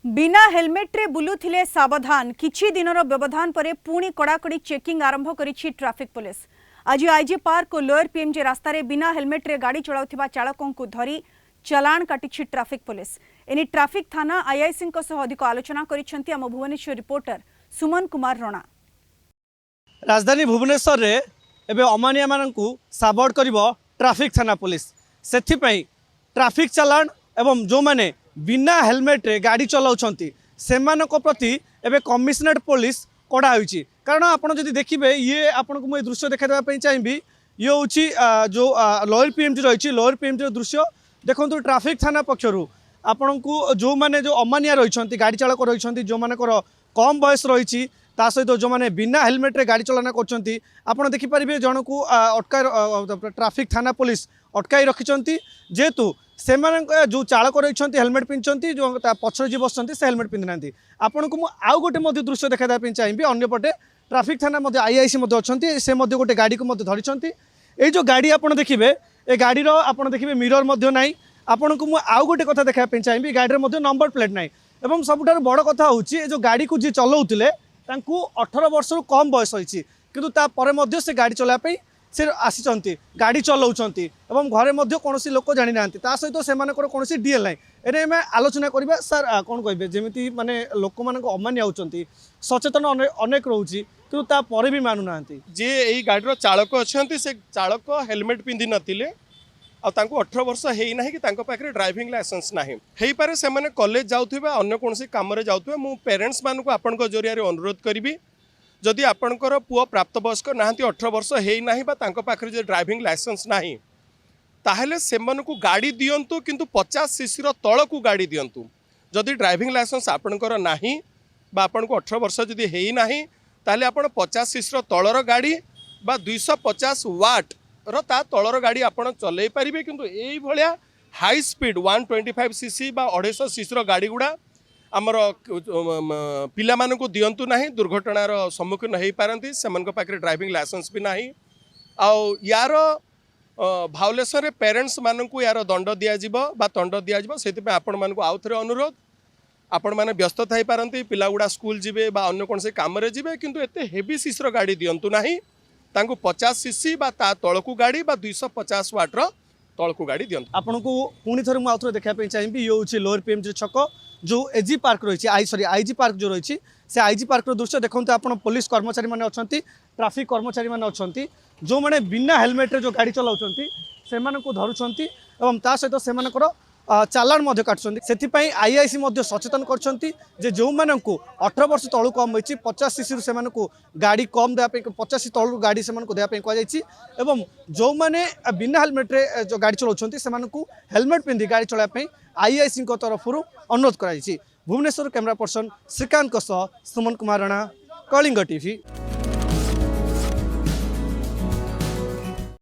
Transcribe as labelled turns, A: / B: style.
A: बिना हेलमेट रे बुलुथिले सावधान किछि दिनर व्यवधान परे पुणी कड़ाकड़ी चेकिंग आरंभ करिछि ट्रैफिक पुलिस। आज आईजी पार्क और लोअर पीएमजे रास्ता रे बिना हेलमेट रे गाड़ी चलाउथिबा चालकों को धरी चलाण काटिछि ट्रैफिक पुलिस। एनी ट्रैफिक थाना आईआईसी अधिक आलोचना करिसेंती आम भुवनेश्वर रिपोर्टर सुमन कुमार रणा।
B: राजधानी भुवनेश्वर रे एबे अमानिया मानकु साबड़ करिवो ट्रैफिक थाना पुलिस। सेथिपई ट्रैफिक चालान एवं जो माने बिना हेलमेट रे गाड़ी चलाउछंती सेमानको प्रति एबे कमिशनरेट पुलिस कड़ा होईची। कारण आपण जदि देखिबे ये आपनको मु दृश्य देखा देबा पई चाहिबी। ये होची जो लोअर पीएमजी रहिची लोअर पीएमजी दृश्य देखंतु ट्रैफिक थाना पक्षरु आपनको जो माने जो अमानिया रहिछंती गाड़ी चालक रहिछंती जो मानकर कम बयस रहिची ता सहित जो मैंने बिना हेलमेट रे गाड़ी चलाना करछंती आपण देखि परिबे जनकु अटका ट्रैफिक थाना पुलिस अटकाई रखिछंती। जेतु से जो चालक रही हेलमेट पिंधि जो पछर जी बस से हेलमेट पिंधि ना आपन को आउ गोटे दृश्य देखा देवाई चाहिए। अंपटे ट्रैफिक थाना आईआईसी अच्छा से गोटे गाड़ी को धरी ये जो गाड़ी आप देखिए ये गाड़ी आप देखिए मिरर ना आपन को आउ गोटे कथा देखा चाहिए गाड़ी नंबर प्लेट ना। और सबुठ बड़ कथा हूँ जो गाड़ी को जी चलाऊले 18 वर्ष कम बयस होती किंतु से गाड़ी चलापी से आसी गाड़ी चलाउछंती एवं घरे मध्य कौन लोक जानी ना सहित से कौन डीएल ना। एने मैं आलोचना करवा सर कौन कहे जमी माने लोक मान अमान्य होती सचेतन अनेक रोचे कि भी मानु ना
C: जे यही गाड़ी चालक अच्छा से चालक हेलमेट पिंधि नथिले आ 18 वर्ष है कि पाखे ड्राइविंग लाइसेंस ना हो पारे से कॉलेज जाऊे अन्य कौन कम जाऊे मु पेरेंट्स मानक आपण जरिया अनुरोध करी जदि आपणकर पुओ प्राप्त वयस्क ना 18 वर्ष है पाखे जो ड्राइविंग लाइसेंस ना ताहले से गाड़ी दिंतु किंतु 50 सीसी तल को गाड़ी दिंतु। जदि ड्राइविंग लाइसेंस आपणकर ना आपन को 18 वर्ष जदि है ना ताहले आपण 50 सीसी तलर गाड़ी बा 250 वाट ता तलर गाड़ी आपड़ चल पारे किंतु यही भाया हाई स्पीड 125 सीसी बा 250 सीसी गाड़ी गुड़ा आमर पिला मानकु दियंतु नाही दुर्घटनार सम्मुखीन हो पारती से पाखे ड्राइविंग लाइसेंस भी ना। यार भावलेशन पेरेंट्स मानकु यार दंड दिज्व दंड दिज्व से आपण मानकु आउ थे अनुरोध आपण मैंने व्यस्त थी पारती पिला गुड़ा स्कूल जीवे बा अन्य कौन से काम जीवे किंतु एते हेवी सीसर गाड़ी दियंतु नाही 50 सीसी बा ता तलकू गाड़ी बा 250 वाटर तलकू गाड़ी दियंतु।
B: आपन को पुणी थरे मु आउथरे देखा चाहिए ये हूँ लोअर पीएमजी छक जो एजी पार्क रही आईजी पार्क जो रही से आईजी पार्क दृश्य देखते आप पुलिस कर्मचारी मैंने अच्छा ट्रैफिक कर्मचारी मैंने अच्छा जो मैंने बिना हेलमेट रे जो गाड़ी चलाऊँ से धरुंच सहित से चालाण काटुँच से आईआईसी सचेतन कर जो मानू 18 वर्ष तलू कम होती 50 सीसी से गाड़ी कम देवाई 50 सीसी तलू गाड़ी से देवाई कहुई जो मैंने बिना हेलमेट रे जो गाड़ी चलाऊँ से हेलमेट पिंधि गाड़ी चलापी आईआईसी तरफ अनुरोध कर। भुवनेश्वर कैमरा पर्सन श्रीकांत सुमन कुमार रणा कलिंग टीवी।